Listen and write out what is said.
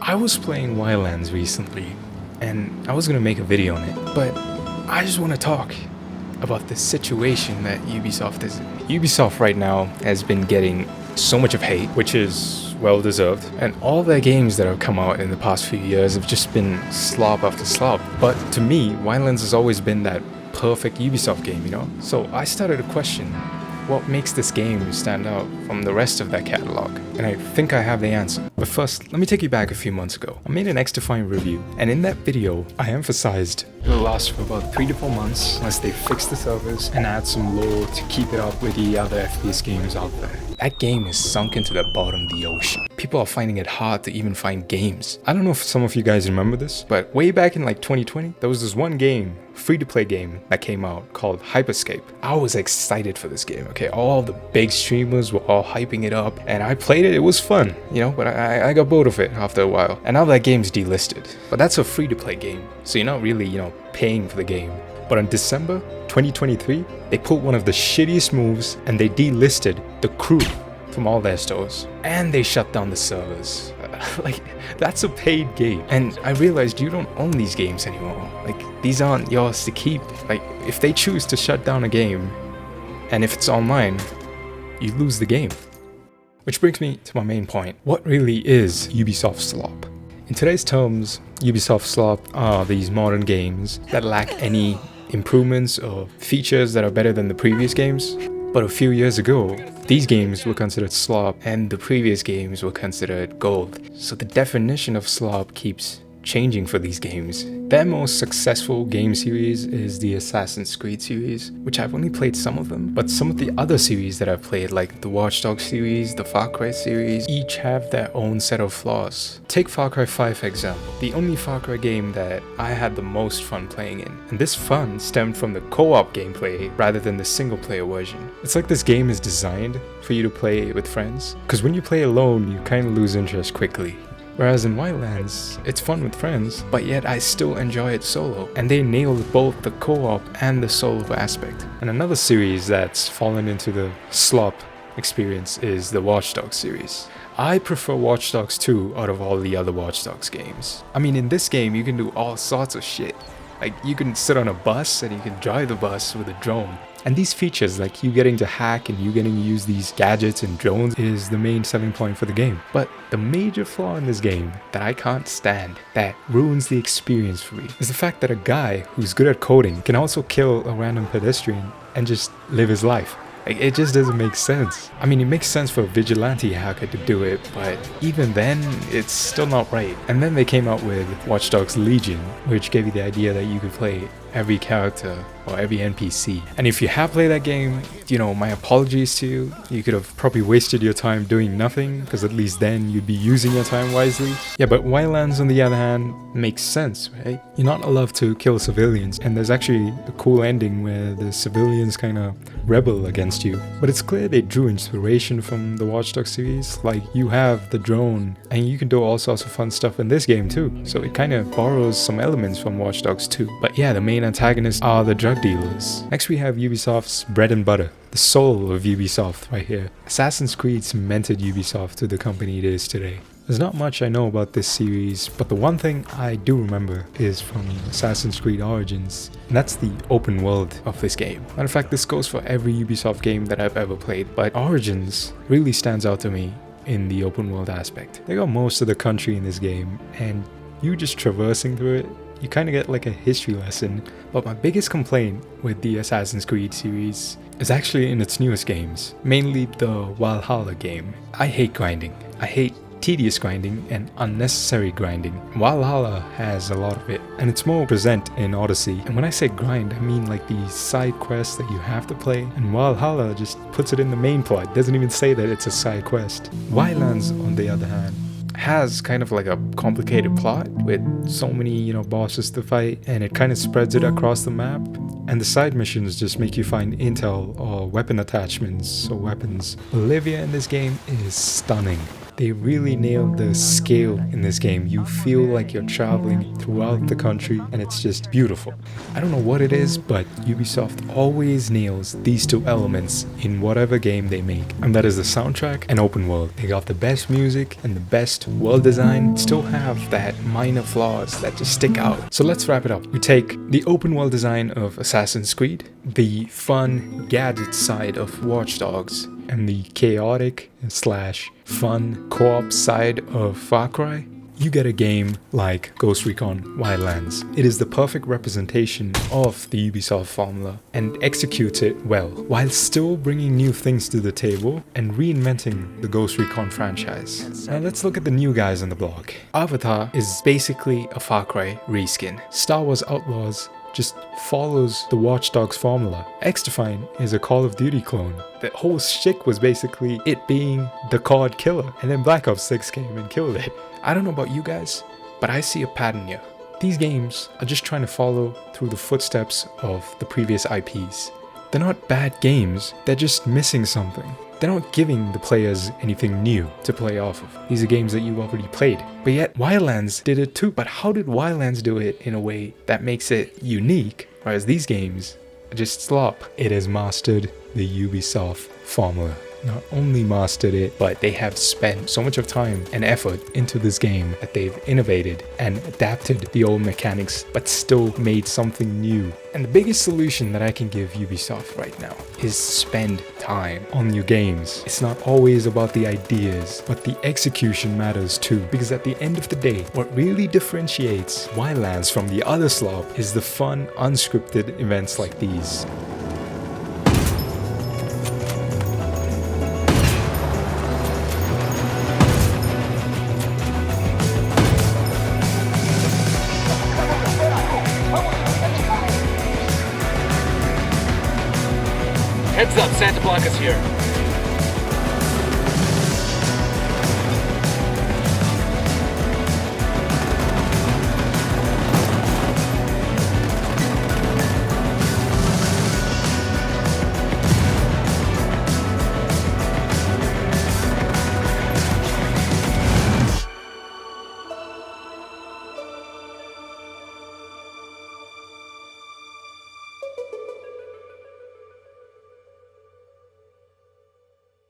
I was playing Wildlands recently, and I was gonna make a video on it, but I just want to talk about the situation that Ubisoft is in. Ubisoft right now has been getting so much of hate, which is well deserved, and all their games that have come out in the past few years have just been slop after slop. But to me, Wildlands has always been that perfect Ubisoft game, you know? So I started to question what makes this game stand out from the rest of their catalog, and I think I have the answer. But first, let me take you back a few months ago. I made an X-Defined review, and in that video, I emphasized it'll last for about 3 to 4 months unless they fix the servers and add some lore to keep it up with the other FPS games out there. That game is sunk into the bottom of the ocean. People are finding it hard to even find games. I don't know if some of you guys remember this, but way back in like 2020, there was this one game, free-to-play game that came out called Hyperscape. I was excited for this game, okay? All the big streamers were all hyping it up, and I played it. It was fun, you know, but I got bored of it after a while. And now that game's delisted. But that's a free-to-play game, so you're not really, paying for the game. But in December 2023, they pulled one of the shittiest moves and they delisted the crew from all their stores. And they shut down the servers. Like, that's a paid game. And I realized you don't own these games anymore. Like, these aren't yours to keep. Like, if they choose to shut down a game, and if it's online, you lose the game. Which brings me to my main point. What really is Ubisoft Slop? In today's terms, Ubisoft Slop are these modern games that lack any improvements or features that are better than the previous games. But a few years ago, these games were considered slop and the previous games were considered gold. So the definition of slop keeps changing for these games. Their most successful game series is the Assassin's Creed series, which I've only played some of them, but some of the other series that I've played, like the Watchdogs series, the Far Cry series, each have their own set of flaws. Take Far Cry 5 for example, the only Far Cry game that I had the most fun playing in. And this fun stemmed from the co-op gameplay rather than the single player version. It's like this game is designed for you to play with friends, because when you play alone, you kind of lose interest quickly. Whereas in Wildlands, it's fun with friends, but yet I still enjoy it solo. And they nailed both the co-op and the solo aspect. And another series that's fallen into the slop experience is the Watchdogs series. I prefer Watch Dogs 2 out of all the other Watch Dogs games. I mean, in this game, you can do all sorts of shit. Like, you can sit on a bus and you can drive the bus with a drone. And these features, like you getting to hack and you getting to use these gadgets and drones, is the main selling point for the game. But the major flaw in this game that I can't stand, that ruins the experience for me, is the fact that a guy who's good at coding can also kill a random pedestrian and just live his life. Like, it just doesn't make sense. I mean, it makes sense for a vigilante hacker to do it, but even then, it's still not right. And then they came out with Watch Dogs Legion, which gave you the idea that you could play every character or every NPC. And if you have played that game, my apologies to you. You could have probably wasted your time doing nothing, because at least then you'd be using your time wisely. Yeah, but Wildlands on the other hand makes sense, right? You're not allowed to kill civilians, and there's actually a cool ending where the civilians kind of rebel against you. But it's clear they drew inspiration from the Watch Dogs series. Like, you have the drone, and you can do all sorts of fun stuff in this game too. So it kind of borrows some elements from Watch Dogs 2. But yeah, the main antagonists are the drug dealers. Next we have Ubisoft's bread and butter, the soul of Ubisoft right here. Assassin's Creed cemented Ubisoft to the company it is today. There's not much I know about this series, but the one thing I do remember is from Assassin's Creed Origins, and that's the open world of this game. Matter of fact, this goes for every Ubisoft game that I've ever played, but Origins really stands out to me in the open world aspect. They got most of the country in this game, and you just traversing through it, you kind of get like a history lesson. But my biggest complaint with the Assassin's Creed series is actually in its newest games, mainly the Valhalla game. I hate grinding. I hate tedious grinding and unnecessary grinding. Valhalla has a lot of it, and it's more present in Odyssey. And when I say grind, I mean like these side quests that you have to play, and Valhalla just puts it in the main plot. It doesn't even say that it's a side quest. Wildlands, on the other hand, has kind of like a complicated plot with so many, bosses to fight, and it kind of spreads it across the map. And the side missions just make you find intel or weapon attachments or weapons. Olivia in this game is stunning. They really nailed the scale in this game. You feel like you're traveling throughout the country, and it's just beautiful. I don't know what it is, but Ubisoft always nails these two elements in whatever game they make, and that is the soundtrack and open world. They got the best music and the best world design, still have that minor flaws that just stick out. So let's wrap it up. We take the open world design of Assassin's Creed, the fun gadget side of Watchdogs, and the chaotic / fun co-op side of Far Cry. You get a game like Ghost Recon Wildlands. It is the perfect representation of the Ubisoft formula and executes it well, while still bringing new things to the table and reinventing the Ghost Recon franchise. Now let's look at the new guys on the block. Avatar is basically a Far Cry reskin. Star Wars Outlaws just follows the Watch Dogs formula. X-Defiant is a Call of Duty clone. The whole shtick was basically it being the COD killer, and then Black Ops 6 came and killed it. I don't know about you guys, but I see a pattern here. These games are just trying to follow through the footsteps of the previous IPs. They're not bad games, they're just missing something. They're not giving the players anything new to play off of. These are games that you've already played. But yet, Wildlands did it too. But how did Wildlands do it in a way that makes it unique, whereas these games are just slop? It has mastered the Ubisoft formula. Not only mastered it, but they have spent so much of time and effort into this game that they've innovated and adapted the old mechanics, but still made something new. And the biggest solution that I can give Ubisoft right now is spend time on your games. It's not always about the ideas, but the execution matters too. Because at the end of the day, what really differentiates Wildlands from the other slop is the fun, unscripted events like these. Heads up, Santa Blanca's here.